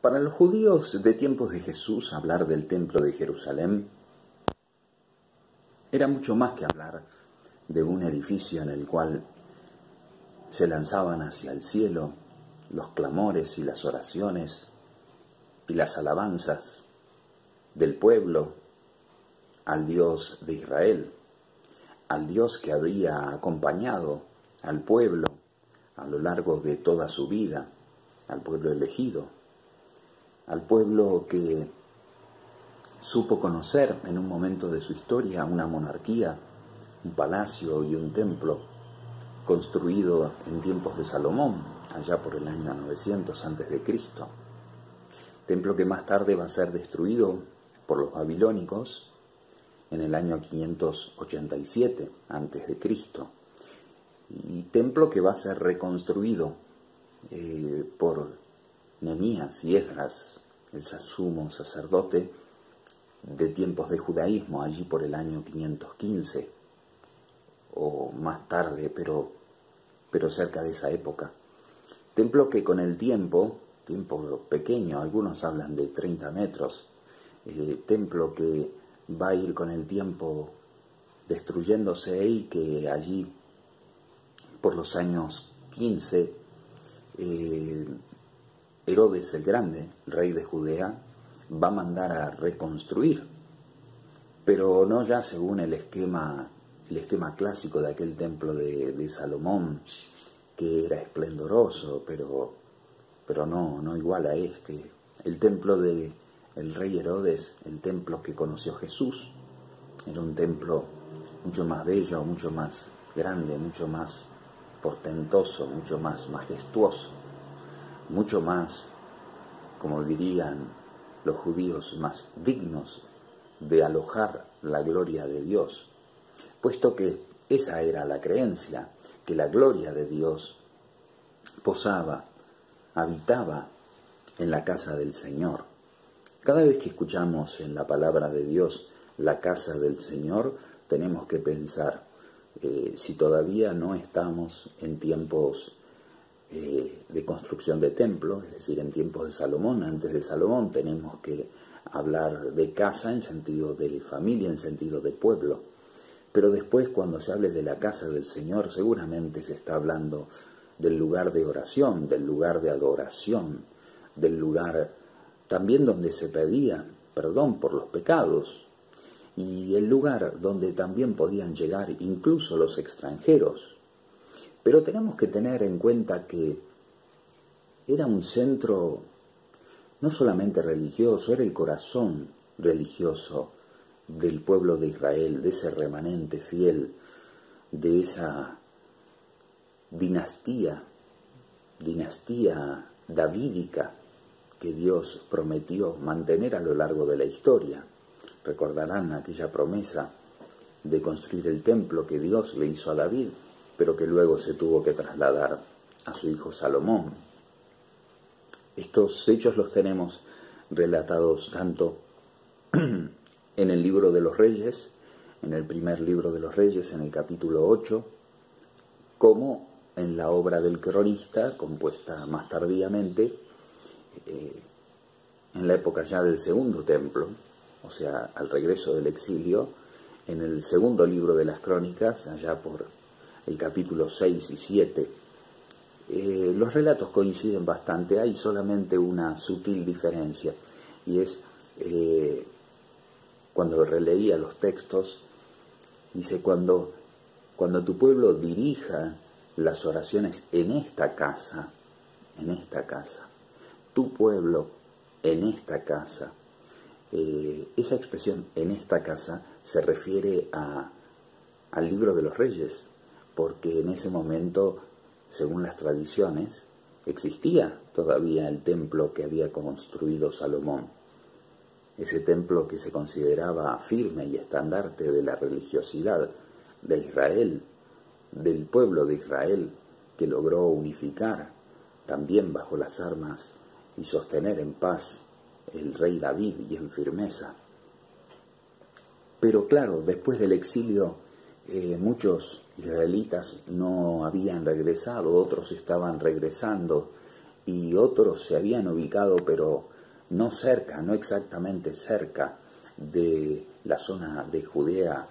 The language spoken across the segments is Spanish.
Para los judíos de tiempos de Jesús, hablar del templo de Jerusalén era mucho más que hablar de un edificio en el cual se lanzaban hacia el cielo los clamores y las oraciones y las alabanzas del pueblo al Dios de Israel, al Dios que había acompañado al pueblo a lo largo de toda su vida, al pueblo elegido, al pueblo que supo conocer en un momento de su historia una monarquía, un palacio y un templo construido en tiempos de Salomón, allá por el año 900 a.C., templo que más tarde va a ser destruido por los babilónicos en el año 587 a.C., y templo que va a ser reconstruido por Nehemías y Esdras, el sumo sacerdote de tiempos de judaísmo, allí por el año 515 o más tarde, pero cerca de esa época. Templo que con el tiempo pequeño, algunos hablan de 30 metros, templo que va a ir con el tiempo destruyéndose y que allí por los años 15 Herodes el Grande, rey de Judea, va a mandar a reconstruir, pero no ya según el esquema clásico de aquel templo de Salomón, que era esplendoroso, pero no igual a este. El templo del rey Herodes, el templo que conoció Jesús, era un templo mucho más bello, mucho más grande, mucho más portentoso, mucho más majestuoso, mucho más, como dirían los judíos, más dignos de alojar la gloria de Dios, puesto que esa era la creencia, que la gloria de Dios posaba, habitaba en la casa del Señor. Cada vez que escuchamos en la palabra de Dios la casa del Señor, tenemos que pensar, si todavía no estamos en tiempos de construcción de templo, es decir, en tiempos de Salomón, antes de Salomón, tenemos que hablar de casa en sentido de familia, en sentido de pueblo. Pero después, cuando se hable de la casa del Señor, seguramente se está hablando del lugar de oración, del lugar de adoración, del lugar también donde se pedía perdón por los pecados, y el lugar donde también podían llegar incluso los extranjeros. Pero tenemos que tener en cuenta que era un centro no solamente religioso, era el corazón religioso del pueblo de Israel, de ese remanente fiel, de esa dinastía davídica que Dios prometió mantener a lo largo de la historia. Recordarán aquella promesa de construir el templo que Dios le hizo a David, pero que luego se tuvo que trasladar a su hijo Salomón. Estos hechos los tenemos relatados tanto en el libro de los Reyes, en el primer libro de los Reyes, en el capítulo 8, como en la obra del cronista, compuesta más tardíamente, en la época ya del segundo templo, o sea, al regreso del exilio, en el segundo libro de las Crónicas, allá por el capítulo 6 y 7. Los relatos coinciden bastante, hay solamente una sutil diferencia, y es cuando releía los textos, dice, cuando tu pueblo dirija las oraciones en esta casa, tu pueblo en esta casa. Esa expresión en esta casa se refiere al libro de los Reyes, porque en ese momento, según las tradiciones, existía todavía el templo que había construido Salomón, ese templo que se consideraba firme y estandarte de la religiosidad de Israel, del pueblo de Israel, que logró unificar también bajo las armas y sostener en paz el rey David y en firmeza. Pero claro, después del exilio muchos israelitas no habían regresado, otros estaban regresando y otros se habían ubicado pero no cerca, no exactamente cerca de la zona de Judea,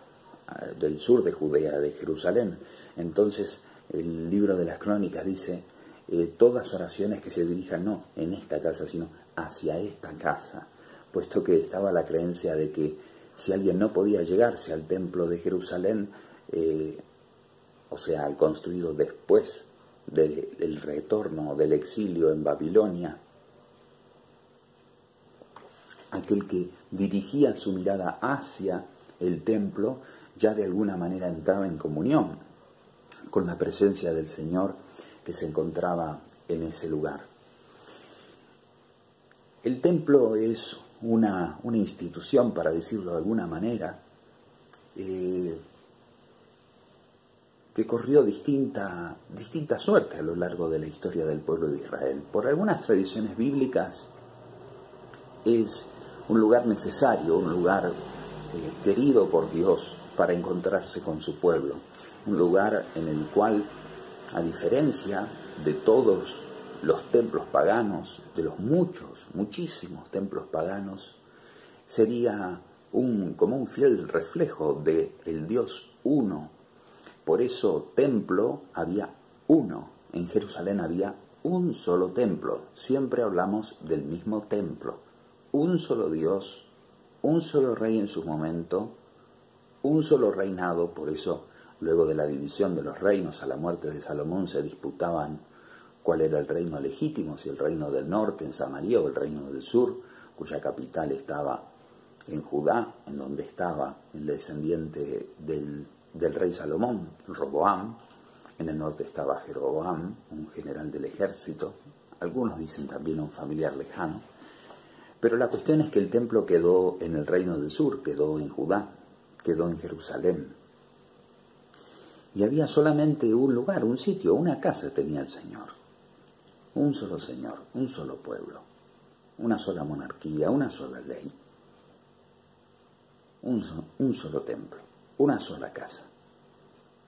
del sur de Judea, de Jerusalén. Entonces el libro de las Crónicas dice, todas oraciones que se dirijan no en esta casa, sino hacia esta casa, puesto que estaba la creencia de que si alguien no podía llegarse al templo de Jerusalén, o sea, al construido después del retorno del exilio en Babilonia, aquel que dirigía su mirada hacia el templo ya de alguna manera entraba en comunión con la presencia del Señor que se encontraba en ese lugar. El templo es una institución, para decirlo de alguna manera, que corrió distinta suerte a lo largo de la historia del pueblo de Israel. Por algunas tradiciones bíblicas es un lugar necesario, un lugar querido por Dios para encontrarse con su pueblo, un lugar en el cual, a diferencia de todos los templos paganos, de los muchísimos templos paganos, sería como un fiel reflejo del Dios uno. Por eso templo había uno, en Jerusalén había un solo templo, siempre hablamos del mismo templo, un solo Dios, un solo rey en su momento, un solo reinado. Por eso luego de la división de los reinos a la muerte de Salomón se disputaban cuál era el reino legítimo, si el reino del norte en Samaria o el reino del sur, cuya capital estaba en Judá, en donde estaba el descendiente del rey Salomón, Roboam. En el norte estaba Jeroboam, un general del ejército, algunos dicen también un familiar lejano, pero la cuestión es que el templo quedó en el reino del sur, quedó en Judá, quedó en Jerusalén. Y había solamente un lugar, un sitio, una casa tenía el Señor. Un solo Señor, un solo pueblo, una sola monarquía, una sola ley, un solo templo, una sola casa,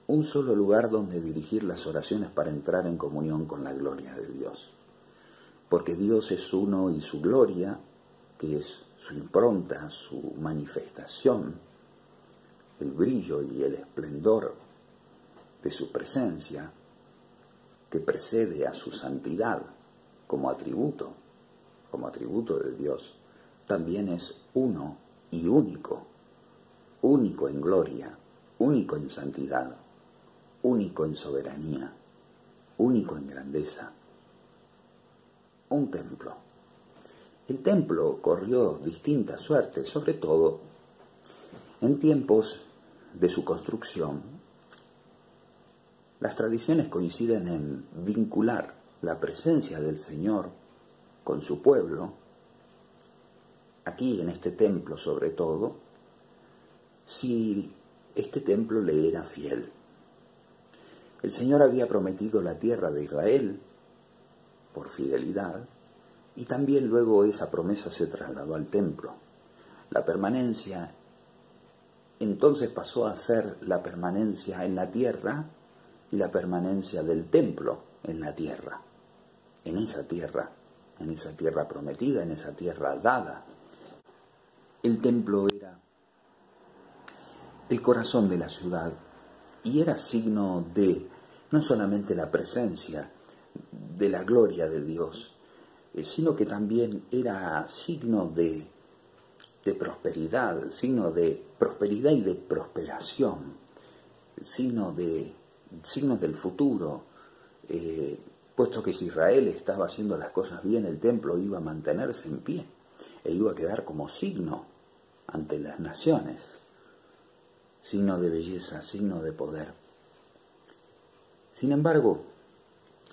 un solo lugar donde dirigir las oraciones para entrar en comunión con la gloria de Dios. Porque Dios es uno y su gloria, que es su impronta, su manifestación, el brillo y el esplendor de su presencia, que precede a su santidad como atributo de Dios, también es uno y único, único en gloria, único en santidad, único en soberanía, único en grandeza. Un templo. El templo corrió distinta suerte, sobre todo en tiempos de su construcción. Las tradiciones coinciden en vincular la presencia del Señor con su pueblo, aquí en este templo sobre todo, si este templo le era fiel. El Señor había prometido la tierra de Israel por fidelidad, y también luego esa promesa se trasladó al templo. La permanencia entonces pasó a ser la permanencia en la tierra y la permanencia del templo en la tierra, en esa tierra prometida, en esa tierra dada. El templo era el corazón de la ciudad y era signo de no solamente la presencia de la gloria de Dios, sino que también era signo de prosperidad, signo de prosperidad y de prosperación, signo del futuro, puesto que si Israel estaba haciendo las cosas bien, el templo iba a mantenerse en pie e iba a quedar como signo ante las naciones, signo de belleza, signo de poder. Sin embargo,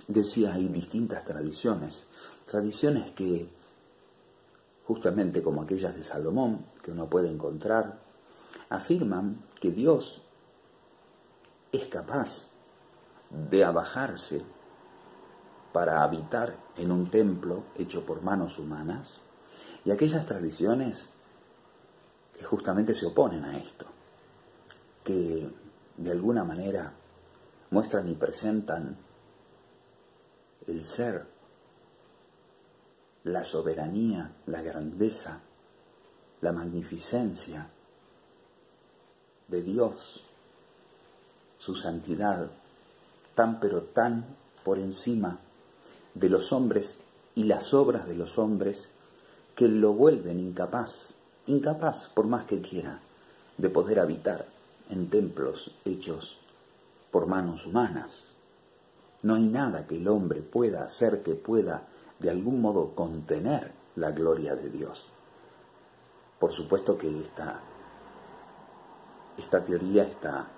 decía, hay distintas tradiciones que, justamente como aquellas de Salomón, que uno puede encontrar, afirman que Dios es capaz de abajarse para habitar en un templo hecho por manos humanas, y aquellas tradiciones que justamente se oponen a esto, que de alguna manera muestran y presentan el ser la soberanía, la grandeza, la magnificencia de Dios, su santidad, tan pero tan por encima de los hombres y las obras de los hombres, que lo vuelven incapaz por más que quiera, de poder habitar en templos hechos por manos humanas. No hay nada que el hombre pueda hacer que pueda de algún modo contener la gloria de Dios. Por supuesto que esta teoría está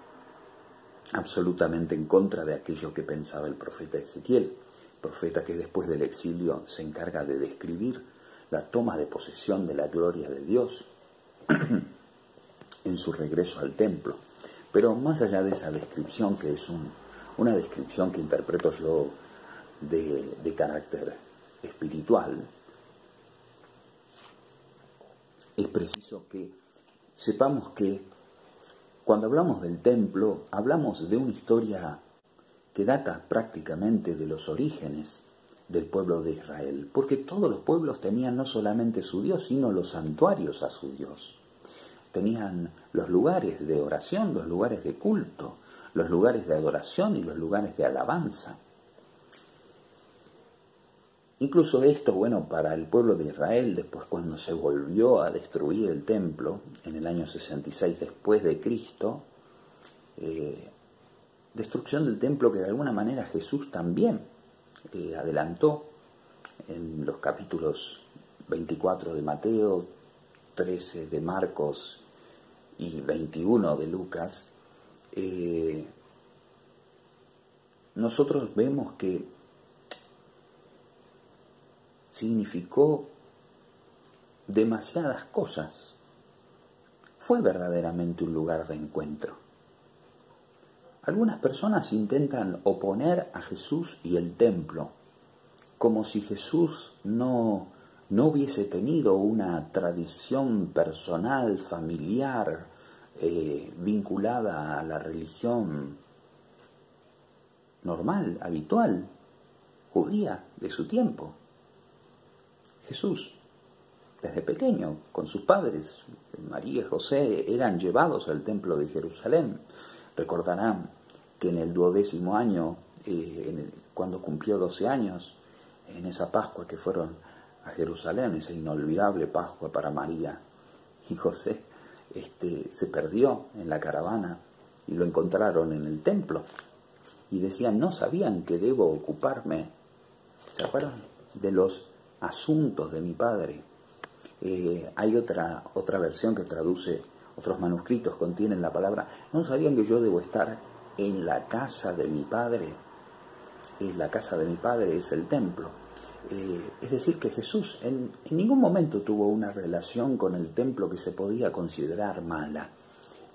absolutamente en contra de aquello que pensaba el profeta Ezequiel, profeta que después del exilio se encarga de describir la toma de posesión de la gloria de Dios en su regreso al templo. Pero más allá de esa descripción, que es una descripción que interpreto yo de carácter espiritual, es preciso que sepamos que cuando hablamos del templo, hablamos de una historia que data prácticamente de los orígenes del pueblo de Israel, porque todos los pueblos tenían no solamente su Dios, sino los santuarios a su Dios. Tenían los lugares de oración, los lugares de culto, los lugares de adoración y los lugares de alabanza. Incluso esto, bueno, para el pueblo de Israel, después cuando se volvió a destruir el templo, en el año 66 después de Cristo, destrucción del templo que de alguna manera Jesús también adelantó en los capítulos 24 de Mateo, 13 de Marcos y 21 de Lucas. Nosotros vemos que significó demasiadas cosas. Fue verdaderamente un lugar de encuentro. Algunas personas intentan oponer a Jesús y el templo, como si Jesús no hubiese tenido una tradición personal, familiar, vinculada a la religión normal, habitual, judía de su tiempo. Jesús, desde pequeño, con sus padres, María y José, eran llevados al templo de Jerusalén. Recordarán que en el 12º año, cuando cumplió 12 años, en esa Pascua que fueron a Jerusalén, esa inolvidable Pascua para María y José, se perdió en la caravana y lo encontraron en el templo. Y decían, no sabían que debo ocuparme, ¿se acuerdan?, de los asuntos de mi padre. Hay otra versión que traduce, otros manuscritos contienen la palabra, no sabían que yo debo estar en la casa de mi padre. La casa de mi padre es el templo. Es decir, que Jesús en ningún momento tuvo una relación con el templo que se podía considerar mala.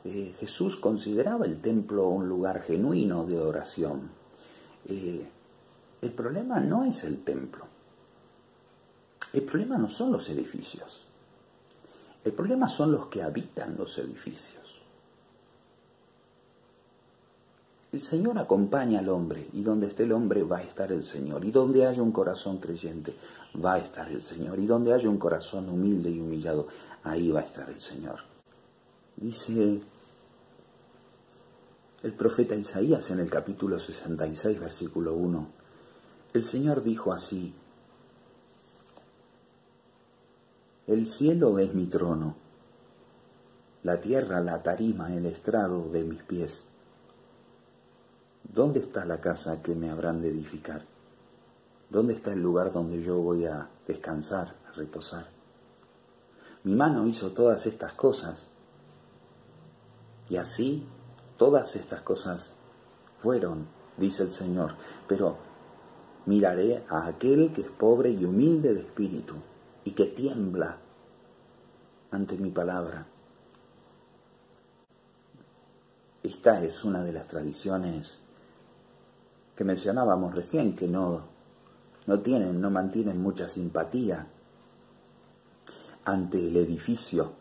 Jesús consideraba el templo un lugar genuino de oración. El problema no es el templo. El problema no son los edificios. El problema son los que habitan los edificios. El Señor acompaña al hombre, y donde esté el hombre va a estar el Señor. Y donde haya un corazón creyente, va a estar el Señor. Y donde haya un corazón humilde y humillado, ahí va a estar el Señor. Dice el profeta Isaías en el capítulo 66, versículo 1. El Señor dijo así: el cielo es mi trono, la tierra la tarima, el estrado de mis pies. ¿Dónde está la casa que me habrán de edificar? ¿Dónde está el lugar donde yo voy a descansar, a reposar? Mi mano hizo todas estas cosas, y así todas estas cosas fueron, dice el Señor. Pero miraré a aquel que es pobre y humilde de espíritu, y que tiembla ante mi palabra. Esta es una de las tradiciones que mencionábamos recién, que no mantienen mucha simpatía ante el edificio,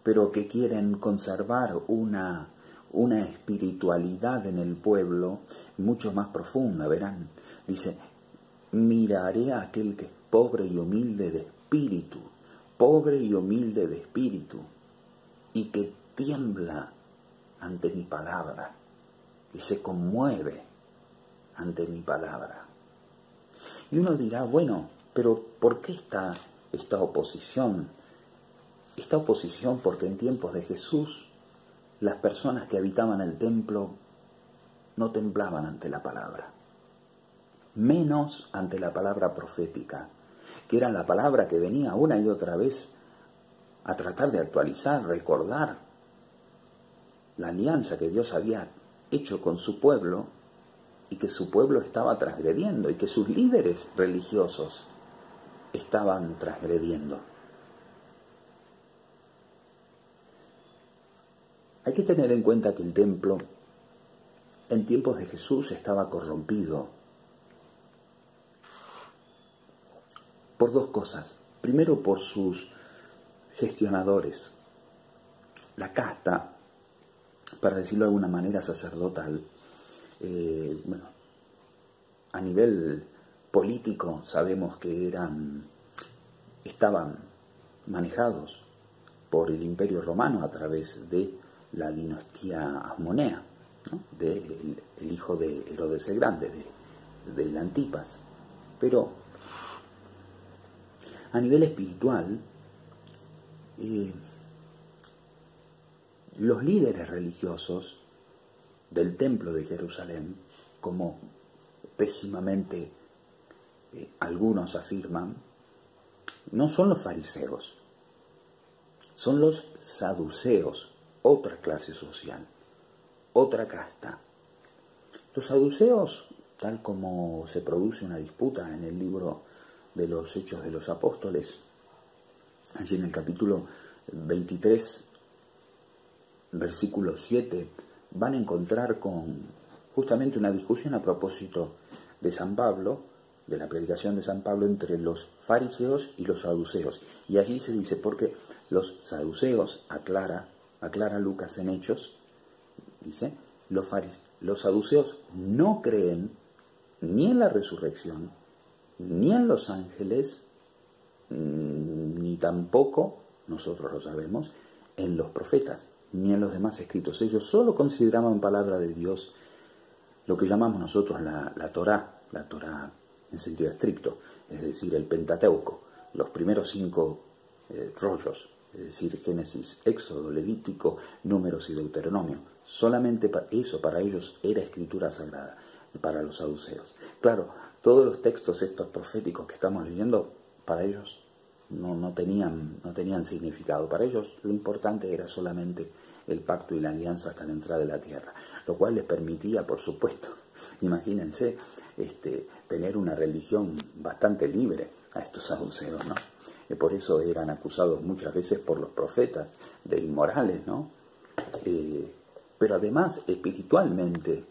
pero que quieren conservar una espiritualidad en el pueblo mucho más profunda. Verán, dice, miraré a aquel que es pobre y humilde de espíritu, y que tiembla ante mi palabra, que se conmueve ante mi palabra. Y uno dirá, bueno, pero ¿por qué esta oposición? Esta oposición porque en tiempos de Jesús las personas que habitaban el templo no temblaban ante la palabra, menos ante la palabra profética, que era la palabra que venía una y otra vez a tratar de actualizar, recordar la alianza que Dios había hecho con su pueblo y que su pueblo estaba transgrediendo y que sus líderes religiosos estaban transgrediendo. Hay que tener en cuenta que el templo en tiempos de Jesús estaba corrompido por dos cosas. Primero, por sus gestionadores. La casta, para decirlo de alguna manera sacerdotal, a nivel político sabemos que estaban manejados por el Imperio Romano a través de la dinastía Asmonea, ¿no? El hijo de Herodes el Grande, de Antipas. Pero a nivel espiritual, los líderes religiosos del templo de Jerusalén, como pésimamente algunos afirman, no son los fariseos, son los saduceos, otra clase social, otra casta. Los saduceos, tal como se produce una disputa en el libro de los Hechos de los Apóstoles, allí en el capítulo 23, versículo 7, van a encontrar con justamente una discusión a propósito de San Pablo, de la predicación de San Pablo entre los fariseos y los saduceos. Y allí se dice, porque los saduceos, aclara Lucas en Hechos, dice, los saduceos no creen ni en la resurrección, ni en los ángeles, ni tampoco, nosotros lo sabemos, en los profetas, ni en los demás escritos. Ellos solo consideraban palabra de Dios lo que llamamos nosotros la Torá en sentido estricto, es decir, el Pentateuco, los primeros 5 rollos, es decir, Génesis, Éxodo, Levítico, Números y Deuteronomio. Solamente eso para ellos era escritura sagrada, para los saduceos. Claro, todos los textos estos proféticos que estamos leyendo, para ellos no tenían significado. Para ellos lo importante era solamente el pacto y la alianza hasta la entrada de la tierra, lo cual les permitía, por supuesto, imagínense, tener una religión bastante libre a estos saduceos, ¿no? Y por eso eran acusados muchas veces por los profetas de inmorales, ¿no? Pero además, espiritualmente,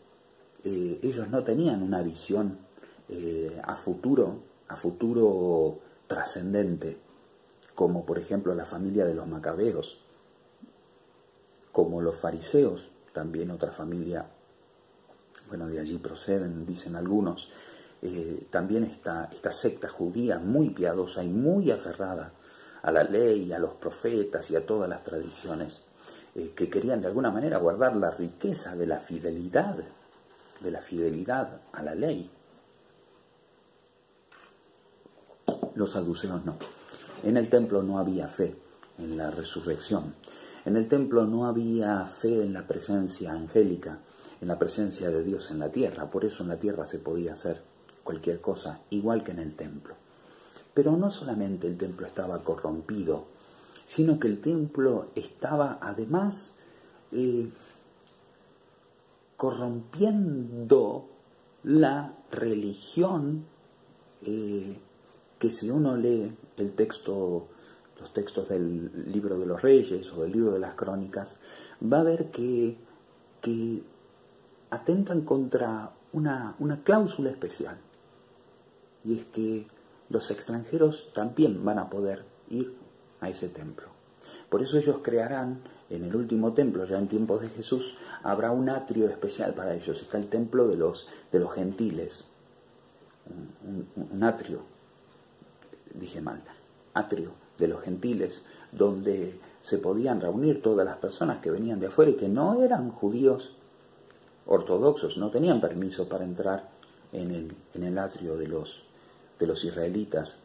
ellos no tenían una visión a futuro trascendente, como por ejemplo la familia de los macabeos, como los fariseos, también otra familia, bueno, de allí proceden, dicen algunos, también esta secta judía muy piadosa y muy aferrada a la ley, a los profetas y a todas las tradiciones, que querían de alguna manera guardar la riqueza de la fidelidad a la ley. Los saduceos no. En el templo no había fe en la resurrección. En el templo no había fe en la presencia angélica, en la presencia de Dios en la tierra. Por eso en la tierra se podía hacer cualquier cosa, igual que en el templo. Pero no solamente el templo estaba corrompido, sino que el templo estaba además corrompiendo la religión, que si uno lee los textos del libro de los Reyes o del libro de las Crónicas, va a ver que atentan contra una cláusula especial, y es que los extranjeros también van a poder ir a ese templo. Por eso ellos crearán en el último templo, ya en tiempos de Jesús, habrá un atrio especial para ellos. Está el templo de los gentiles, un atrio, dije mal, atrio de los gentiles, donde se podían reunir todas las personas que venían de afuera y que no eran judíos ortodoxos, no tenían permiso para entrar en el atrio de los israelitas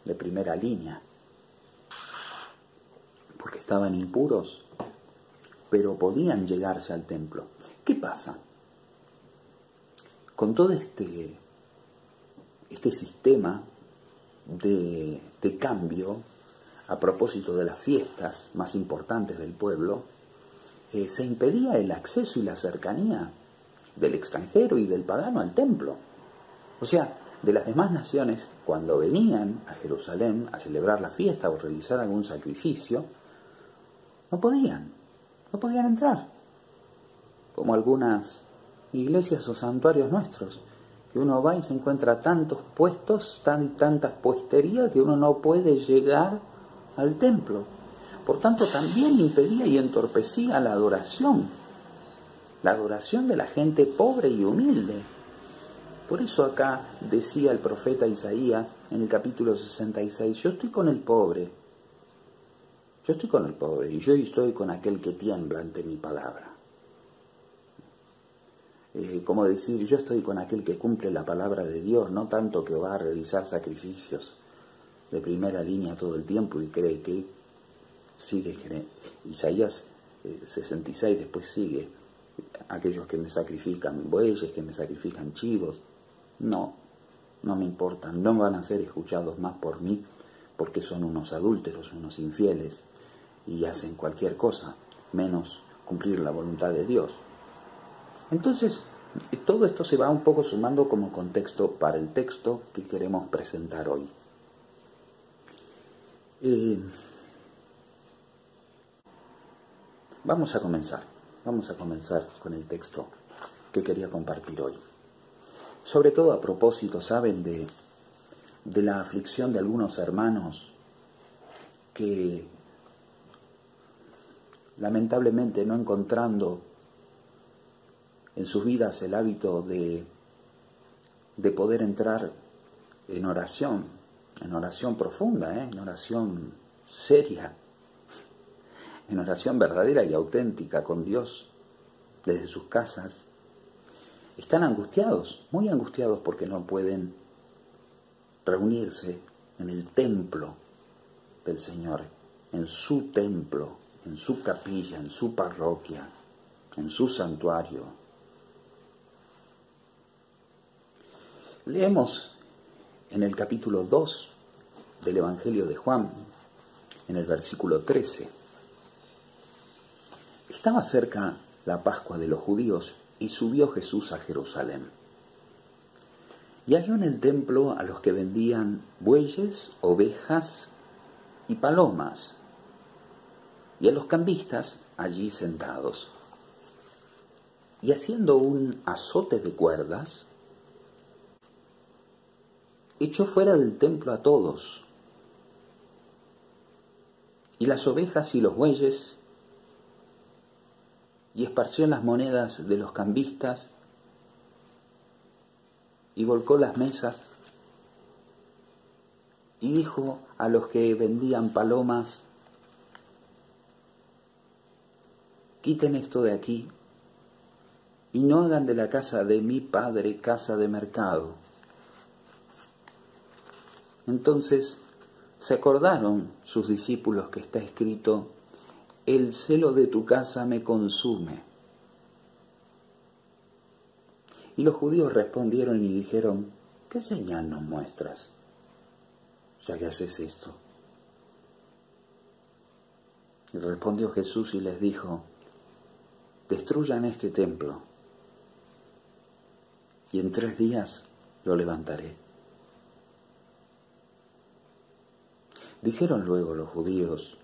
de primera línea, porque estaban impuros, pero podían llegarse al templo. ¿Qué pasa? Con todo este sistema de cambio, a propósito de las fiestas más importantes del pueblo, se impedía el acceso y la cercanía del extranjero y del pagano al templo. O sea, de las demás naciones, cuando venían a Jerusalén a celebrar la fiesta o realizar algún sacrificio, no podían entrar. Como algunas iglesias o santuarios nuestros, que uno va y se encuentra tantos puestos, tantas puesterías, que uno no puede llegar al templo. Por tanto, también impedía y entorpecía la adoración de la gente pobre y humilde. Por eso acá decía el profeta Isaías en el capítulo 66, yo estoy con el pobre y yo estoy con aquel que tiembla ante mi palabra. Como decir, yo estoy con aquel que cumple la palabra de Dios, no tanto que va a realizar sacrificios de primera línea todo el tiempo y cree que sigue. Isaías 66 después sigue, aquellos que me sacrifican bueyes, que me sacrifican chivos, no me importan, no van a ser escuchados más por mí, porque son unos adúlteros, unos infieles, y hacen cualquier cosa, menos cumplir la voluntad de Dios. Entonces, todo esto se va un poco sumando como contexto para el texto que queremos presentar hoy. Vamos a comenzar con el texto que quería compartir hoy. Sobre todo a propósito, ¿saben?, de la aflicción de algunos hermanos que, lamentablemente, no encontrando en sus vidas el hábito de poder entrar en oración profunda, en oración seria, en oración verdadera y auténtica con Dios desde sus casas, están angustiados, muy angustiados, porque no pueden reunirse en el templo del Señor, en su templo, en su capilla, en su parroquia, en su santuario. Leemos en el capítulo 2 del Evangelio de Juan, en el versículo 13. Estaba cerca la Pascua de los judíos y subió Jesús a Jerusalén. Y halló en el templo a los que vendían bueyes, ovejas y palomas, y a los cambistas allí sentados. Y haciendo un azote de cuerdas, echó fuera del templo a todos, y las ovejas y los bueyes, y esparció las monedas de los cambistas, y volcó las mesas, y dijo a los que vendían palomas, quiten esto de aquí, y no hagan de la casa de mi padre casa de mercado. Entonces se acordaron sus discípulos que está escrito, el celo de tu casa me consume. Y los judíos respondieron y dijeron, ¿qué señal nos muestras, ya que haces esto? Y respondió Jesús y les dijo, destruyan este templo, y en 3 días lo levantaré. Dijeron luego los judíos,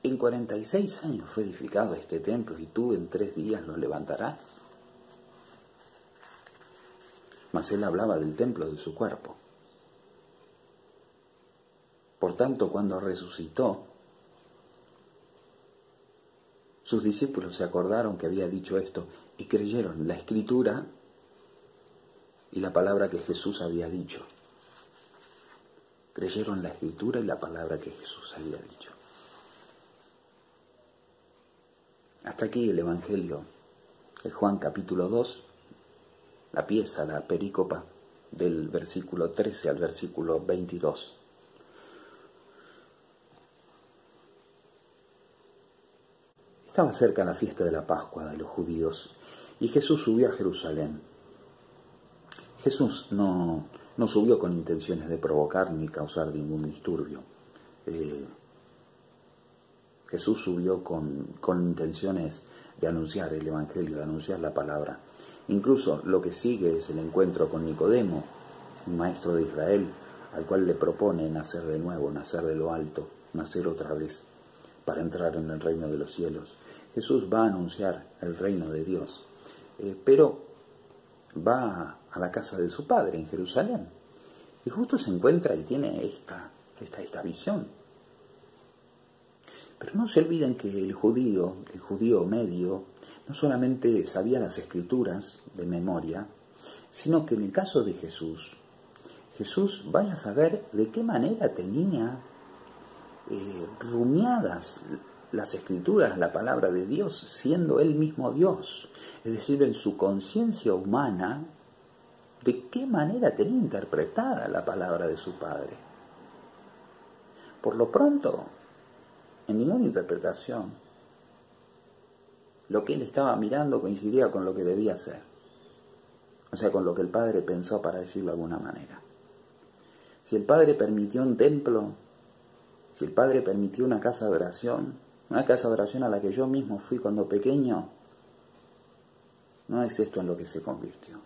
en 46 años fue edificado este templo, y tú en 3 días lo levantarás. Mas él hablaba del templo de su cuerpo. Por tanto, cuando resucitó, sus discípulos se acordaron que había dicho esto y creyeron la Escritura y la palabra que Jesús había dicho. Creyeron la Escritura y la palabra que Jesús había dicho. Hasta aquí el Evangelio de Juan capítulo 2, la pieza, la perícopa del versículo 13 al versículo 22. Estaba cerca la fiesta de la Pascua de los judíos y Jesús subió a Jerusalén. Jesús no subió con intenciones de provocar ni causar ningún disturbio. Jesús subió con intenciones de anunciar el Evangelio, de anunciar la palabra. Incluso lo que sigue es el encuentro con Nicodemo, un maestro de Israel, al cual le propone nacer de nuevo, nacer de lo alto, nacer otra vez, para entrar en el reino de los cielos. Jesús va a anunciar el reino de Dios, pero va a la casa de su padre en Jerusalén. Y justo se encuentra y tiene esta visión. Pero no se olviden que el judío medio, no solamente sabía las Escrituras de memoria, sino que en el caso de Jesús, vaya a saber de qué manera tenía rumiadas las Escrituras, la palabra de Dios, siendo Él mismo Dios. Es decir, en su conciencia humana, de qué manera tenía interpretada la palabra de su Padre. Por lo pronto, en ninguna interpretación, lo que él estaba mirando coincidía con lo que debía ser. O sea, con lo que el Padre pensó, para decirlo de alguna manera. Si el Padre permitió un templo, si el Padre permitió una casa de oración a la que yo mismo fui cuando pequeño, no es esto en lo que se convirtió.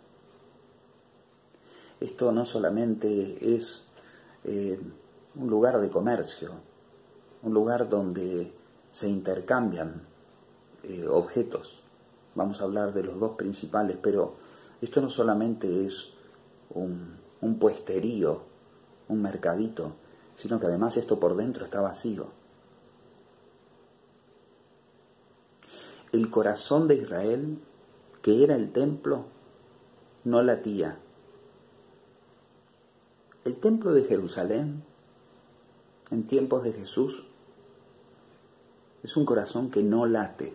Esto no solamente es un lugar de comercio, un lugar donde se intercambian objetos. Vamos a hablar de los dos principales, pero esto no solamente es un puesterío, un mercadito, sino que además esto por dentro está vacío. El corazón de Israel, que era el templo, no latía. El templo de Jerusalén, en tiempos de Jesús, es un corazón que no late.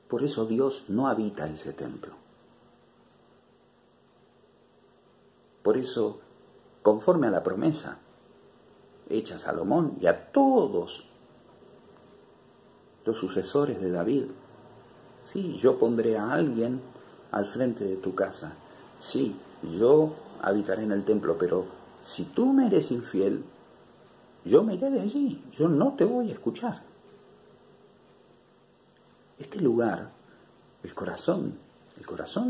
Por eso Dios no habita ese templo. Por eso, conforme a la promesa hecha a Salomón y a todos los sucesores de David, sí, yo pondré a alguien al frente de tu casa. Sí, yo habitaré en el templo, pero si tú me eres infiel, yo me iré de allí, yo no te voy a escuchar. Este lugar, el corazón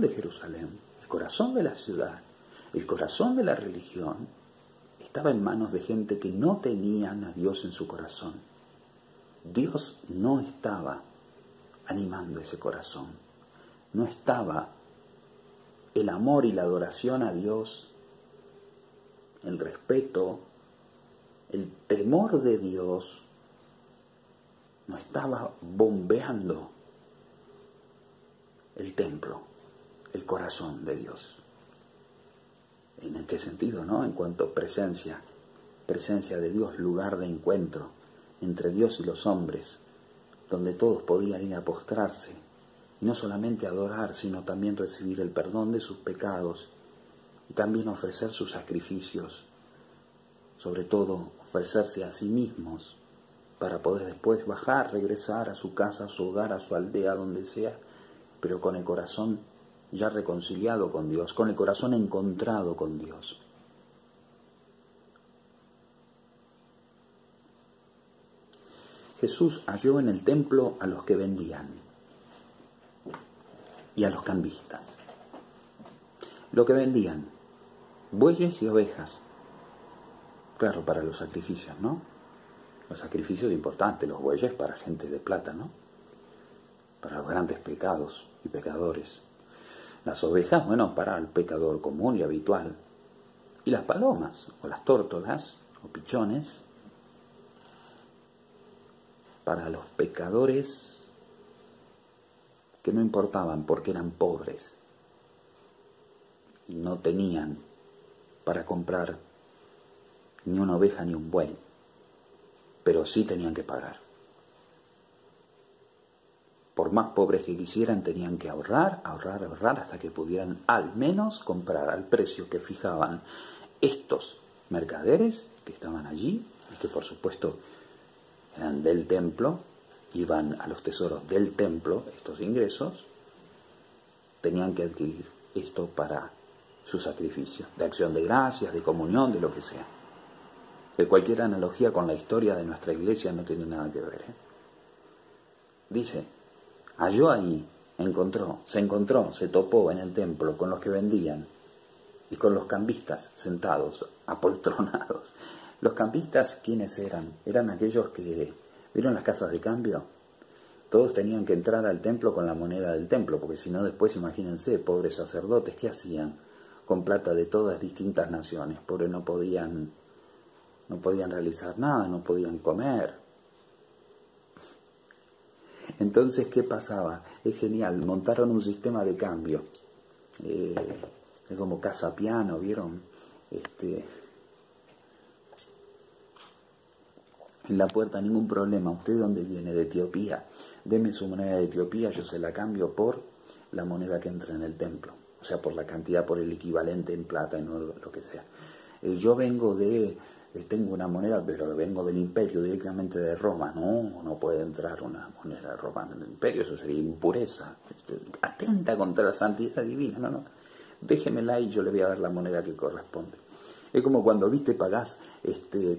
de Jerusalén, el corazón de la ciudad, el corazón de la religión, estaba en manos de gente que no tenían a Dios en su corazón. Dios no estaba animando ese corazón, no estaba el amor y la adoración a Dios, el respeto, el temor de Dios, no estaba bombeando el templo, el corazón de Dios. En este sentido, ¿no? En cuanto a presencia de Dios, lugar de encuentro entre Dios y los hombres, donde todos podían ir a postrarse, y no solamente adorar, sino también recibir el perdón de sus pecados, y también ofrecer sus sacrificios, sobre todo ofrecerse a sí mismos, para poder después bajar, regresar a su casa, a su hogar, a su aldea, donde sea, pero con el corazón ya reconciliado con Dios, con el corazón encontrado con Dios. Jesús halló en el templo a los que vendían y a los cambistas. Lo que vendían, bueyes y ovejas, claro, para los sacrificios, ¿no? Los sacrificios importantes, los bueyes para gente de plata, ¿no? Para los grandes pecados y pecadores. Las ovejas, bueno, para el pecador común y habitual. Y las palomas, o las tórtolas, o pichones, para los pecadores que no importaban porque eran pobres. y no tenían para comprar ni una oveja ni un buey, pero sí tenían que pagar. Por más pobres que quisieran, tenían que ahorrar hasta que pudieran al menos comprar al precio que fijaban estos mercaderes que estaban allí, y que por supuesto eran del templo, iban a los tesoros del templo, estos ingresos, tenían que adquirir esto para su sacrificio, de acción de gracias, de comunión, de lo que sea. De cualquier analogía con la historia de nuestra iglesia no tiene nada que ver. Dice, halló ahí, se topó en el templo con los que vendían y con los cambistas sentados, apoltronados. Los cambistas, ¿quiénes eran? Eran aquellos que, ¿vieron las casas de cambio? Todos tenían que entrar al templo con la moneda del templo, porque si no después, imagínense, pobres sacerdotes, ¿qué hacían? Con plata de todas distintas naciones, pobres no podían realizar nada, no podían comer. Entonces, ¿qué pasaba? Es genial, montaron un sistema de cambio, es como casa piano, ¿vieron? En la puerta, ningún problema. ¿Usted de dónde viene? De Etiopía. Deme su moneda de Etiopía, yo se la cambio por la moneda que entra en el templo. O sea, por la cantidad, por el equivalente en plata, en oro, lo que sea. Yo vengo tengo una moneda, pero vengo del imperio, directamente de Roma. No puede entrar una moneda de Roma en el imperio, eso sería impureza. Atenta contra la santidad divina, no. Déjemela y yo le voy a dar la moneda que corresponde. Es como cuando, viste, pagás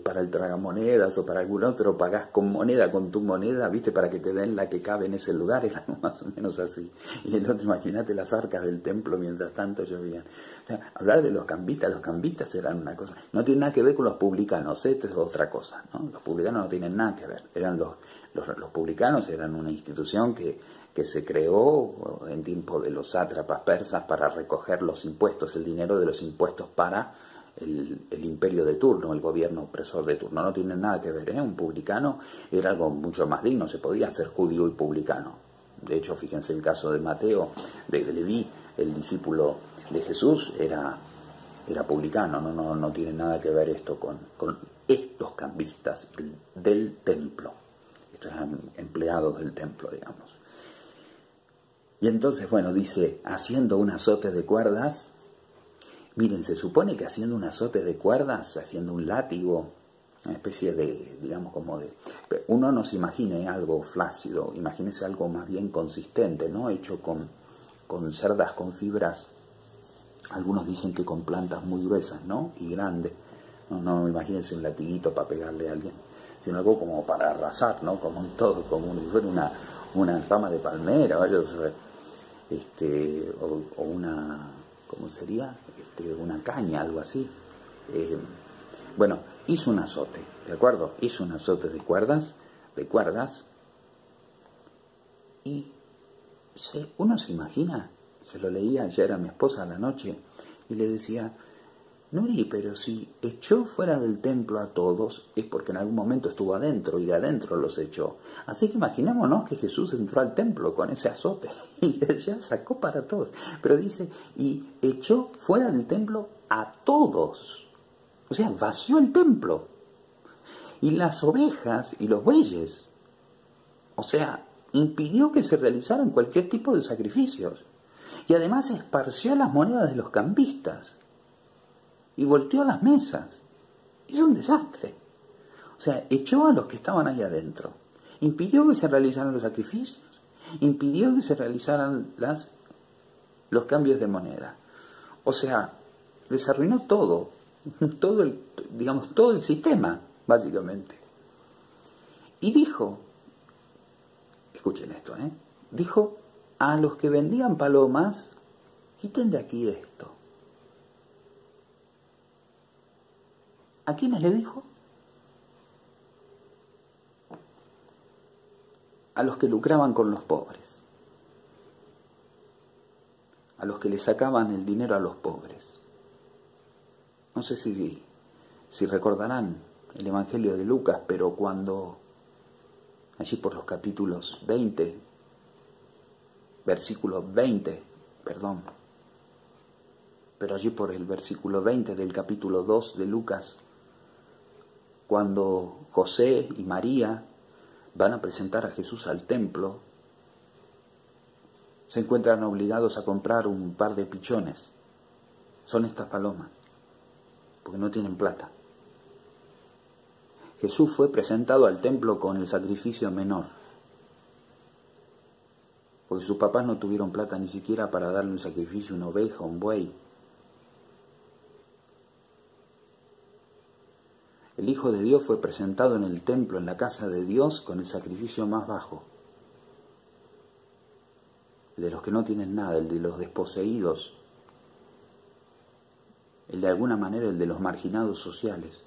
para el tragamonedas o para algún otro, pagás con tu moneda, viste, para que te den la que cabe en ese lugar, es más o menos así. Y el otro, imagínate las arcas del templo mientras tanto llovían. O sea, hablar de los cambistas eran una cosa, no tiene nada que ver con los publicanos, esto es otra cosa, ¿no? Los publicanos no tienen nada que ver, los publicanos eran una institución que se creó en tiempo de los sátrapas persas para recoger los impuestos, el dinero de los impuestos para el imperio de turno, el gobierno opresor de turno. No tiene nada que ver, Un publicano era algo mucho más digno, se podía ser judío y publicano. De hecho, fíjense el caso de Mateo, de Leví, el discípulo de Jesús, era publicano, no tiene nada que ver esto con estos cambistas del templo. Estos eran empleados del templo, digamos. Y entonces, bueno, dice, haciendo un azote de cuerdas. Miren, se supone que haciendo un azote de cuerdas, haciendo un látigo, una especie de, digamos, como de... Uno no se imagine algo flácido, imagínese algo más bien consistente, ¿no? Hecho con cerdas, con fibras. Algunos dicen que con plantas muy gruesas, ¿no? Y grandes. No imagínense un latiguito para pegarle a alguien, sino algo como para arrasar, ¿no? Como en todo, como si fuera una rama de palmera, vaya a saber. O una... ¿Cómo sería? Una caña, algo así. Bueno, hizo un azote, ¿de acuerdo? Hizo un azote de cuerdas, y uno se imagina, se lo leía ayer a mi esposa a la noche, y le decía, Nuri, pero si echó fuera del templo a todos, es porque en algún momento estuvo adentro, y de adentro los echó. Así que imaginémonos que Jesús entró al templo con ese azote, y ya sacó para todos. Pero dice, y echó fuera del templo a todos. O sea, vació el templo. Y las ovejas y los bueyes. O sea, impidió que se realizaran cualquier tipo de sacrificios. Y además esparció las monedas de los cambistas. Y volteó las mesas. Hizo un desastre. O sea, echó a los que estaban ahí adentro. Impidió que se realizaran los sacrificios. Impidió que se realizaran los cambios de moneda. O sea, les arruinó todo el sistema, básicamente. Y dijo, escuchen esto, dijo a los que vendían palomas, quiten de aquí esto. ¿A quiénes le dijo? A los que lucraban con los pobres, a los que le sacaban el dinero a los pobres. No sé si recordarán el Evangelio de Lucas, pero cuando, allí por los capítulos 20, versículo 20, pero allí por el versículo 20 del capítulo 2 de Lucas, cuando José y María van a presentar a Jesús al templo, se encuentran obligados a comprar un par de pichones. Son estas palomas, porque no tienen plata. Jesús fue presentado al templo con el sacrificio menor, porque sus papás no tuvieron plata ni siquiera para darle un sacrificio, una oveja, un buey. El Hijo de Dios fue presentado en el templo, en la casa de Dios, con el sacrificio más bajo. El de los que no tienen nada, el de los desposeídos, el de alguna manera el de los marginados sociales.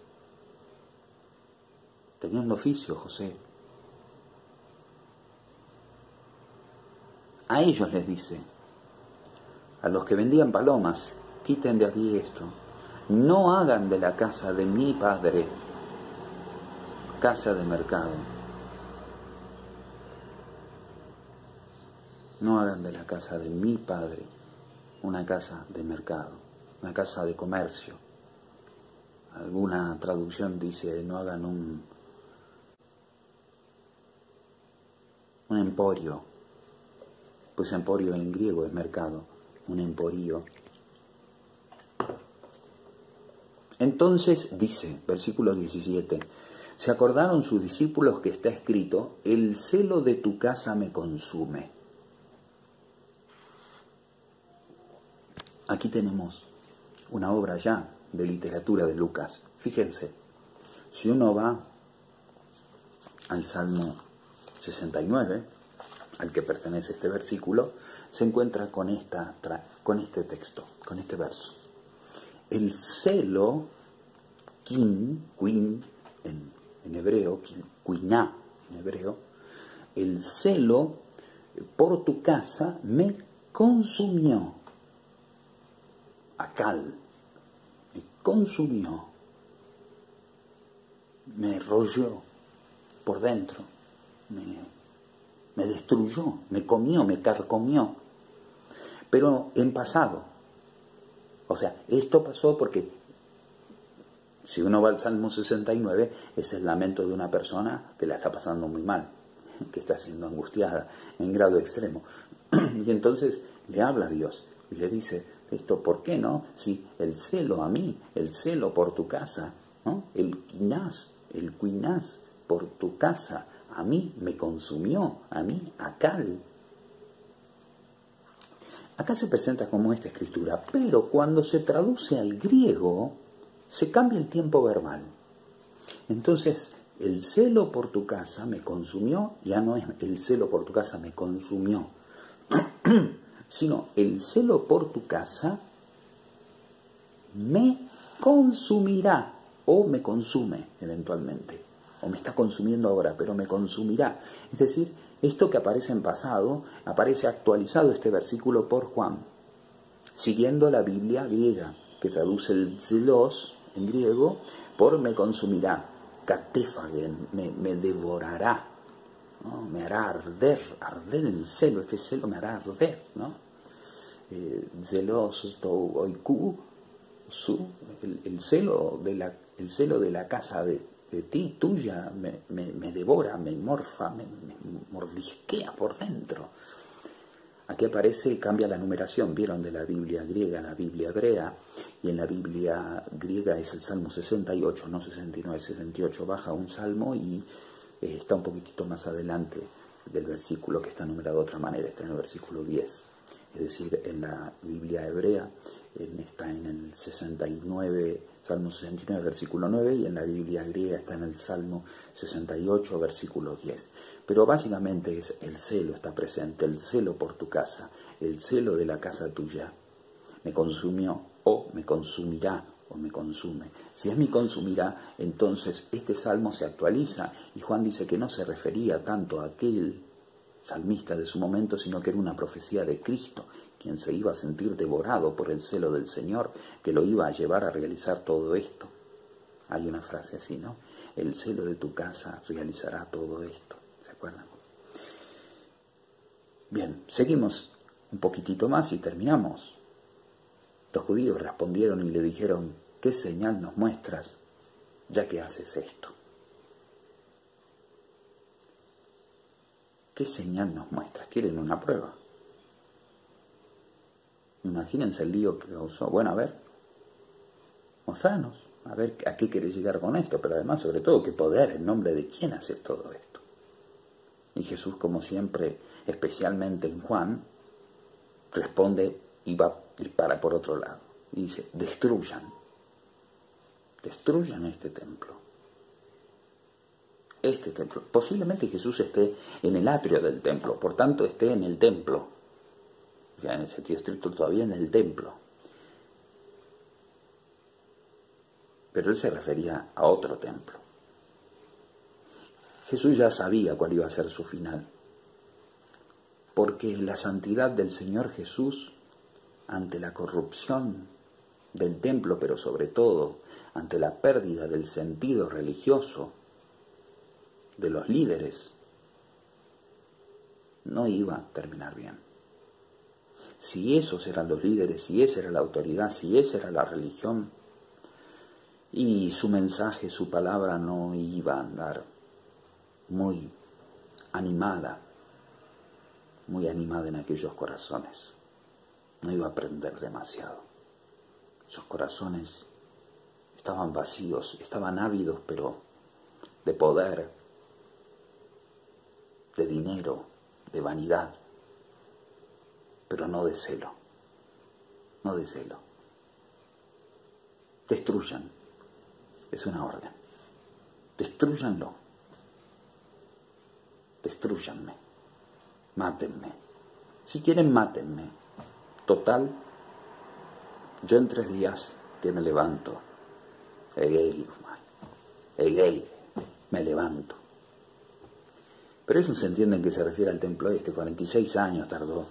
Teniendo oficio, José. A ellos les dice, a los que vendían palomas, quiten de aquí esto. No hagan de la casa de mi padre casa de mercado. No hagan de la casa de mi padre una casa de mercado, una casa de comercio. Alguna traducción dice, no hagan un emporio. Pues emporio en griego es mercado, un emporio. Entonces dice, versículo 17, se acordaron sus discípulos que está escrito, el celo de tu casa me consume. Aquí tenemos una obra ya de literatura de Lucas. Fíjense, si uno va al Salmo 69, al que pertenece este versículo, se encuentra con este texto, con este verso. El celo, quin en hebreo, quiná en hebreo, el celo por tu casa me consumió. Acal, me consumió, me rolló por dentro, me destruyó, me comió, me carcomió. Pero en pasado. O sea, esto pasó porque si uno va al Salmo 69, es el lamento de una persona que la está pasando muy mal, que está siendo angustiada en grado extremo. Y entonces le habla a Dios y le dice, esto, ¿por qué no? Si el celo a mí, el celo por tu casa, ¿no? El quinás por tu casa, a mí me consumió, a mí, Acal. Acá se presenta como esta escritura, pero cuando se traduce al griego, se cambia el tiempo verbal. Entonces, el celo por tu casa me consumió, ya no es el celo por tu casa me consumió, sino el celo por tu casa me consumirá, o me consume eventualmente, o me está consumiendo ahora, pero me consumirá. Es decir, esto que aparece en pasado, aparece actualizado este versículo por Juan, siguiendo la Biblia griega, que traduce el zelos en griego por me consumirá, katefagen, me devorará, ¿no? Me hará arder el celo, este celo me hará arder, ¿no? Zelos to oiku, el celo de la casa de ti, tuya, me devora, me morfa, me mordisquea por dentro. Aquí aparece, cambia la numeración, vieron, de la Biblia griega a la Biblia hebrea, y en la Biblia griega es el Salmo 68, no 69, 68, baja un salmo y está un poquitito más adelante del versículo que está numerado de otra manera, está en el versículo 10. Es decir, en la Biblia hebrea está en el 69, Salmo 69, versículo 9, y en la Biblia griega está en el Salmo 68, versículo 10. Pero básicamente es el celo está presente, el celo por tu casa, el celo de la casa tuya. Me consumió, o me consumirá, o me consume. Si es me consumirá, entonces este salmo se actualiza, y Juan dice que no se refería tanto a aquel salmista de su momento, sino que era una profecía de Cristo, quien se iba a sentir devorado por el celo del Señor, que lo iba a llevar a realizar todo esto. Hay una frase así, ¿no? El celo de tu casa realizará todo esto. ¿Se acuerdan? Bien, seguimos un poquitito más y terminamos. Los judíos respondieron y le dijeron: ¿qué señal nos muestras, ya que haces esto? ¿Qué señal nos muestras? Quieren una prueba. Imagínense el lío que causó. Bueno, a ver, mostranos, a ver a qué querés llegar con esto, pero además, sobre todo, qué poder, en nombre de quién haces todo esto. Y Jesús, como siempre, especialmente en Juan, responde y dispara por otro lado. Y dice: destruyan este templo. Este templo. Posiblemente Jesús esté en el atrio del templo, por tanto esté en el templo. Ya en el sentido estricto, todavía en el templo. Pero él se refería a otro templo. Jesús ya sabía cuál iba a ser su final, porque la santidad del Señor Jesús, ante la corrupción del templo, pero sobre todo ante la pérdida del sentido religioso de los líderes, no iba a terminar bien. Si esos eran los líderes, si esa era la autoridad, si esa era la religión, y su mensaje, su palabra no iba a andar muy animada en aquellos corazones. No iba a aprender demasiado. Esos corazones estaban vacíos, estaban ávidos, pero de poder, de dinero, de vanidad, pero no de celo, no de celo. Destruyan, es una orden. Destrúyanlo. Destrúyanme. Mátenme. Si quieren, mátenme. Total, yo en 3 días que me levanto. Me levanto. Pero eso se entiende en que se refiere al templo este. 46 años tardó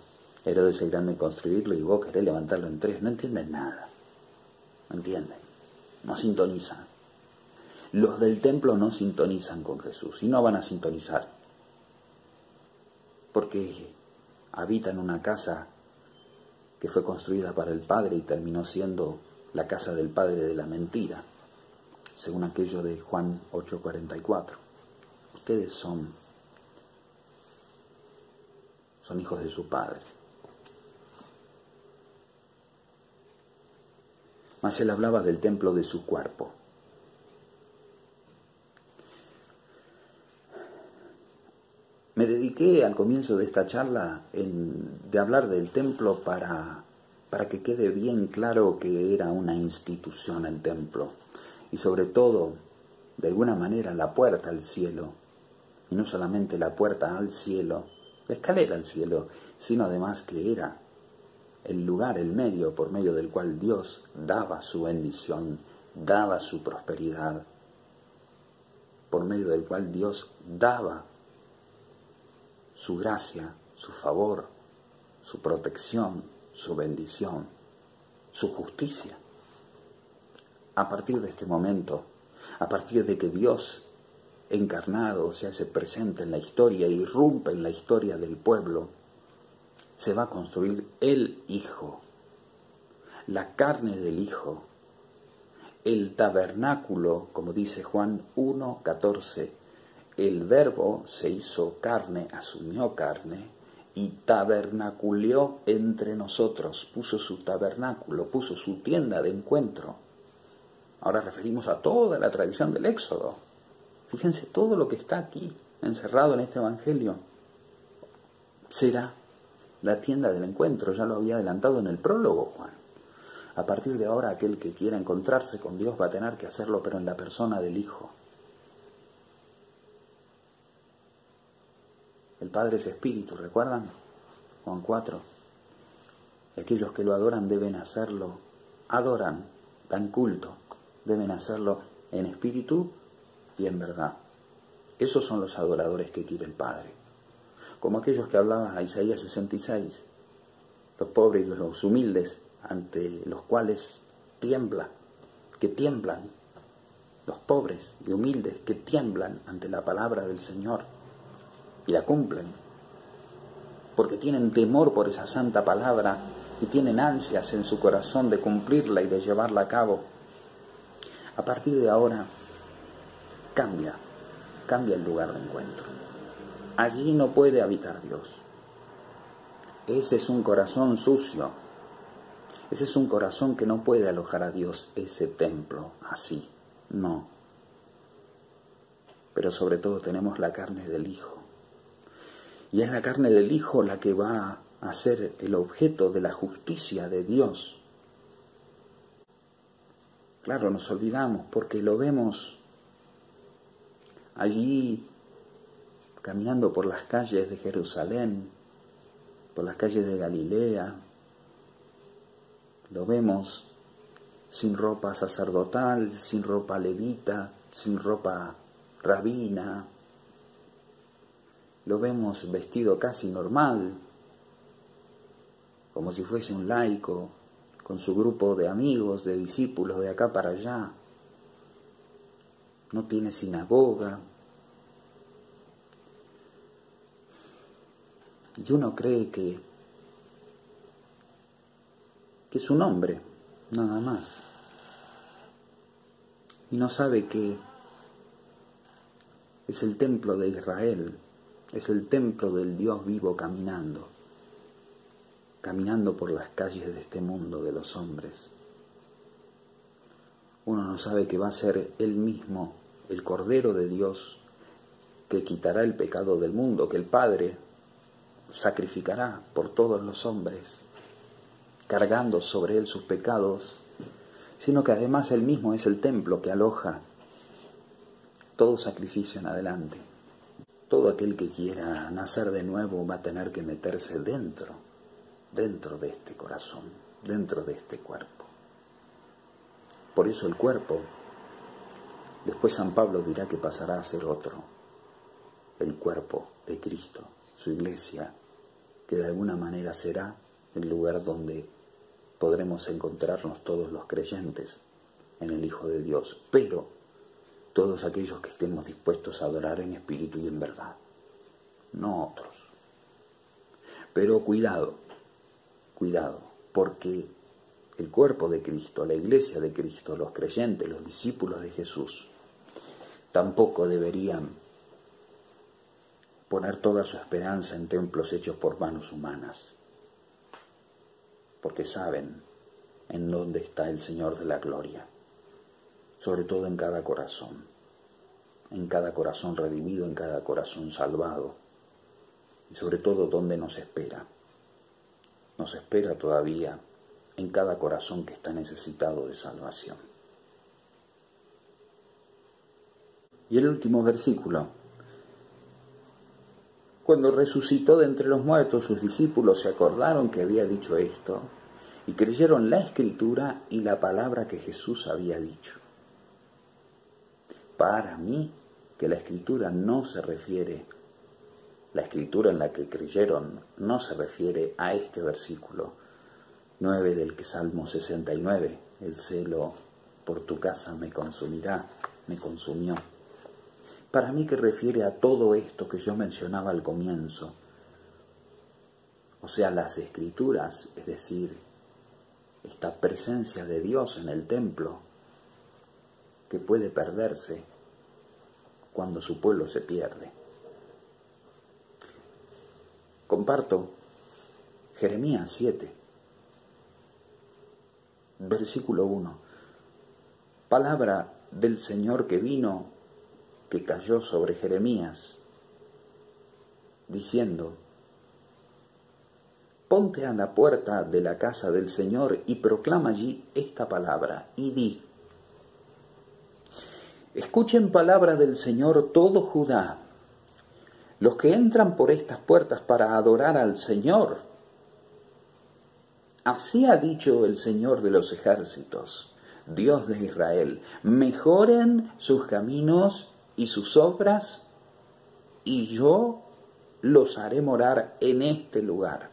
Herodes el Grande en construirlo y vos querés levantarlo en 3. No entienden nada. No entienden. No sintonizan. Los del templo no sintonizan con Jesús y no van a sintonizar. Porque habitan una casa que fue construida para el Padre y terminó siendo la casa del Padre de la mentira, según aquello de Juan 8:44. Ustedes son hijos de su Padre. Mas él hablaba del templo de su cuerpo. Me dediqué al comienzo de esta charla de hablar del templo para que quede bien claro que era una institución el templo y sobre todo, de alguna manera, la puerta al cielo, y no solamente la puerta al cielo, la escalera al cielo, sino además que era el lugar, el medio por medio del cual Dios daba su bendición, daba su prosperidad, por medio del cual Dios daba su gracia, su favor, su protección, su bendición, su justicia. A partir de este momento, a partir de que Dios encarnado se hace presente en la historia, irrumpe en la historia del pueblo, se va a construir el Hijo, la carne del Hijo, el tabernáculo, como dice Juan 1:14, el Verbo se hizo carne, asumió carne y tabernaculeó entre nosotros, puso su tabernáculo, puso su tienda de encuentro. Ahora referimos a toda la tradición del Éxodo. Fíjense, todo lo que está aquí, encerrado en este Evangelio, será la tienda del encuentro. Ya lo había adelantado en el prólogo Juan. A partir de ahora, aquel que quiera encontrarse con Dios va a tener que hacerlo, pero en la persona del Hijo. El Padre es Espíritu, ¿recuerdan? Juan 4. Y aquellos que lo adoran deben hacerlo, adoran, dan culto, deben hacerlo en espíritu y en verdad. Esos son los adoradores que quiere el Padre. Como aquellos que hablaban a Isaías 66, los pobres y los humildes, ante los cuales que tiemblan, los pobres y humildes que tiemblan ante la palabra del Señor y la cumplen, porque tienen temor por esa santa palabra y tienen ansias en su corazón de cumplirla y de llevarla a cabo, a partir de ahora cambia el lugar de encuentro. Allí no puede habitar Dios. Ese es un corazón sucio. Ese es un corazón que no puede alojar a Dios, ese templo así. No. Pero sobre todo tenemos la carne del Hijo. Y es la carne del Hijo la que va a ser el objeto de la justicia de Dios. Claro, nos olvidamos porque lo vemos allí caminando por las calles de Jerusalén, por las calles de Galilea. Lo vemos sin ropa sacerdotal, sin ropa levita, sin ropa rabina. Lo vemos vestido casi normal, como si fuese un laico, con su grupo de amigos, de discípulos de acá para allá. No tiene sinagoga. Y uno cree que es un hombre, nada más. Y no sabe que es el templo de Israel, es el templo del Dios vivo caminando por las calles de este mundo de los hombres. Uno no sabe que va a ser Él mismo, el Cordero de Dios, que quitará el pecado del mundo, que el Padre sacrificará por todos los hombres, cargando sobre Él sus pecados, sino que además Él mismo es el templo que aloja todo sacrificio en adelante. Todo aquel que quiera nacer de nuevo va a tener que meterse dentro de este corazón, dentro de este cuerpo. Por eso el cuerpo, después San Pablo dirá que pasará a ser otro, el cuerpo de Cristo, su iglesia, que de alguna manera será el lugar donde podremos encontrarnos todos los creyentes en el Hijo de Dios, pero todos aquellos que estemos dispuestos a adorar en espíritu y en verdad, no otros. Pero cuidado, porque el cuerpo de Cristo, la iglesia de Cristo, los creyentes, los discípulos de Jesús, tampoco deberían poner toda su esperanza en templos hechos por manos humanas, porque saben en dónde está el Señor de la gloria, sobre todo en cada corazón redimido, en cada corazón salvado, y sobre todo donde nos espera todavía en cada corazón que está necesitado de salvación. Y el último versículo: cuando resucitó de entre los muertos, sus discípulos se acordaron que había dicho esto y creyeron la Escritura y la palabra que Jesús había dicho. Para mí, que la Escritura en la que creyeron no se refiere a este versículo 9 del Salmo 69, el celo por tu casa me consumirá, me consumió. Para mí que refiere a todo esto que yo mencionaba al comienzo, o sea, las Escrituras, es decir, esta presencia de Dios en el templo que puede perderse cuando su pueblo se pierde. Comparto Jeremías 7, versículo 1. Palabra del Señor que vino, que cayó sobre Jeremías, diciendo: ponte a la puerta de la casa del Señor y proclama allí esta palabra, y di: escuchen palabra del Señor todo Judá, los que entran por estas puertas para adorar al Señor. Así ha dicho el Señor de los ejércitos, Dios de Israel: mejoren sus caminos y sus obras, y yo los haré morar en este lugar.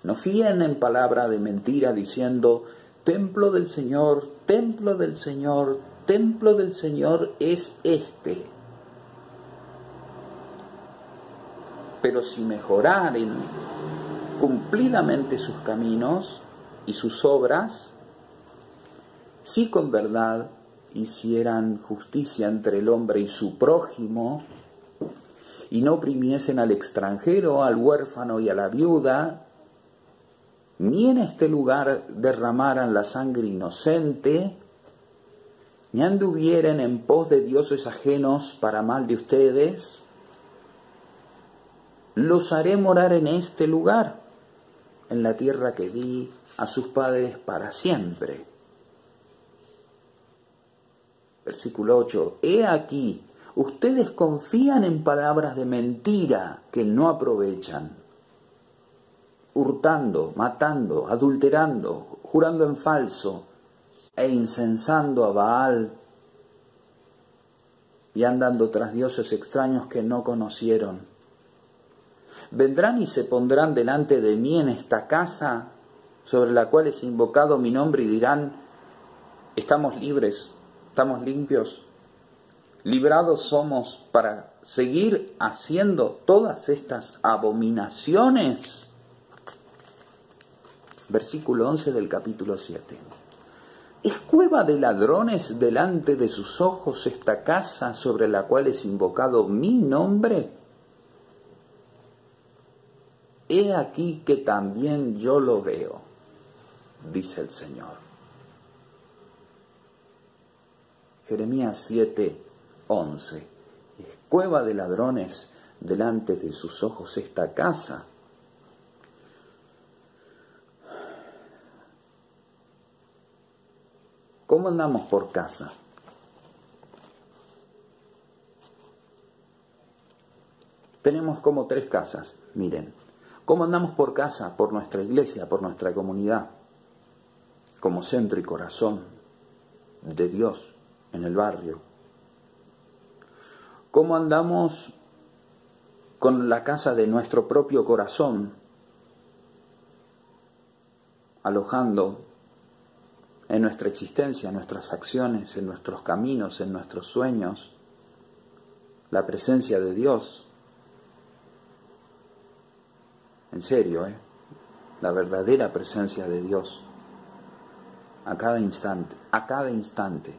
No fíen en palabra de mentira diciendo: templo del Señor, templo del Señor, templo del Señor es este. Pero si mejoraren cumplidamente sus caminos y sus obras, si con verdad hicieran justicia entre el hombre y su prójimo, y no oprimiesen al extranjero, al huérfano y a la viuda, ni en este lugar derramaran la sangre inocente, ni anduvieren en pos de dioses ajenos para mal de ustedes, los haré morar en este lugar, en la tierra que di a sus padres para siempre. Versículo 8. He aquí, ustedes confían en palabras de mentira que no aprovechan, hurtando, matando, adulterando, jurando en falso e incensando a Baal y andando tras dioses extraños que no conocieron. Vendrán y se pondrán delante de mí en esta casa sobre la cual es invocado mi nombre y dirán: estamos libres, estamos limpios, librados somos para seguir haciendo todas estas abominaciones. Versículo 11 del capítulo 7. ¿Es cueva de ladrones delante de sus ojos esta casa sobre la cual es invocado mi nombre? He aquí que también yo lo veo, dice el Señor. Jeremías 7, 11. Es cueva de ladrones delante de sus ojos esta casa. ¿Cómo andamos por casa? Tenemos como 3 casas, miren. ¿Cómo andamos por casa? Por nuestra iglesia, por nuestra comunidad, como centro y corazón de Dios en el barrio. ¿Cómo andamos con la casa de nuestro propio corazón, alojando en nuestra existencia, en nuestras acciones, en nuestros caminos, en nuestros sueños, la presencia de Dios? En serio, la verdadera presencia de Dios, a cada instante, a cada instante.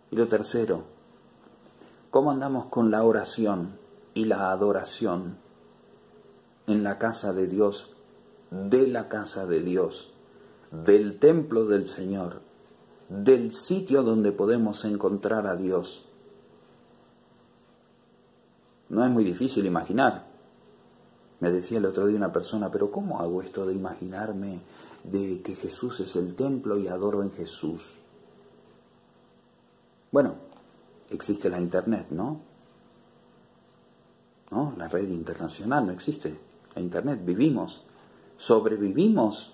Y lo tercero, ¿cómo andamos con la oración y la adoración en la casa de Dios, de la casa de Dios, del templo del Señor, del sitio donde podemos encontrar a Dios? No es muy difícil imaginar. Me decía el otro día una persona: pero ¿cómo hago esto de imaginarme de que Jesús es el templo y adoro en Jesús? Bueno, existe la internet, ¿no? ¿No? La red internacional no existe. La internet, sobrevivimos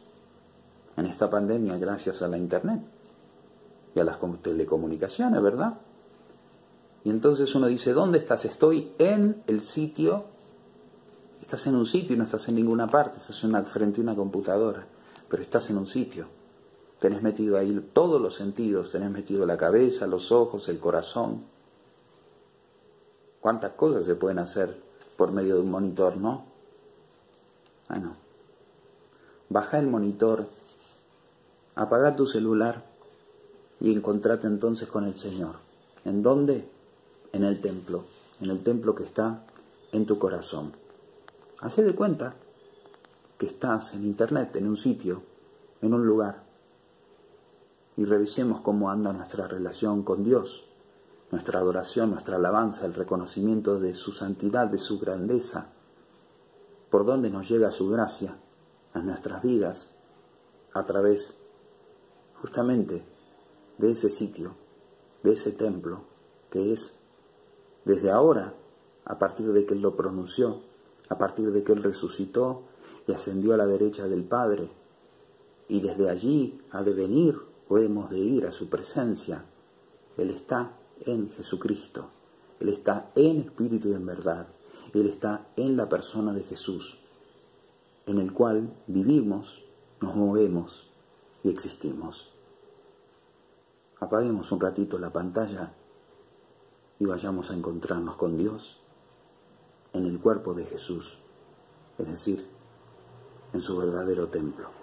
en esta pandemia gracias a la internet y a las telecomunicaciones, ¿verdad? Y entonces uno dice: ¿dónde estás? Estoy en el sitio. Estás en un sitio y no estás en ninguna parte, estás frente a una computadora, pero estás en un sitio. Tenés metido ahí todos los sentidos, tenés metido la cabeza, los ojos, el corazón. ¿Cuántas cosas se pueden hacer por medio de un monitor, no? Bueno, baja el monitor, apaga tu celular y encontrate entonces con el Señor. ¿En dónde? En el templo que está en tu corazón. Hacé de cuenta que estás en internet, en un sitio, en un lugar, y revisemos cómo anda nuestra relación con Dios, nuestra adoración, nuestra alabanza, el reconocimiento de su santidad, de su grandeza, por dónde nos llega su gracia a nuestras vidas, a través justamente de ese sitio, de ese templo, que es desde ahora, a partir de que Él lo pronunció, a partir de que Él resucitó y ascendió a la derecha del Padre, y desde allí ha de venir o hemos de ir a su presencia. Él está en Jesucristo, Él está en espíritu y en verdad, Él está en la persona de Jesús, en el cual vivimos, nos movemos y existimos. Apaguemos un ratito la pantalla y vayamos a encontrarnos con Dios en el cuerpo de Jesús, es decir, en su verdadero templo.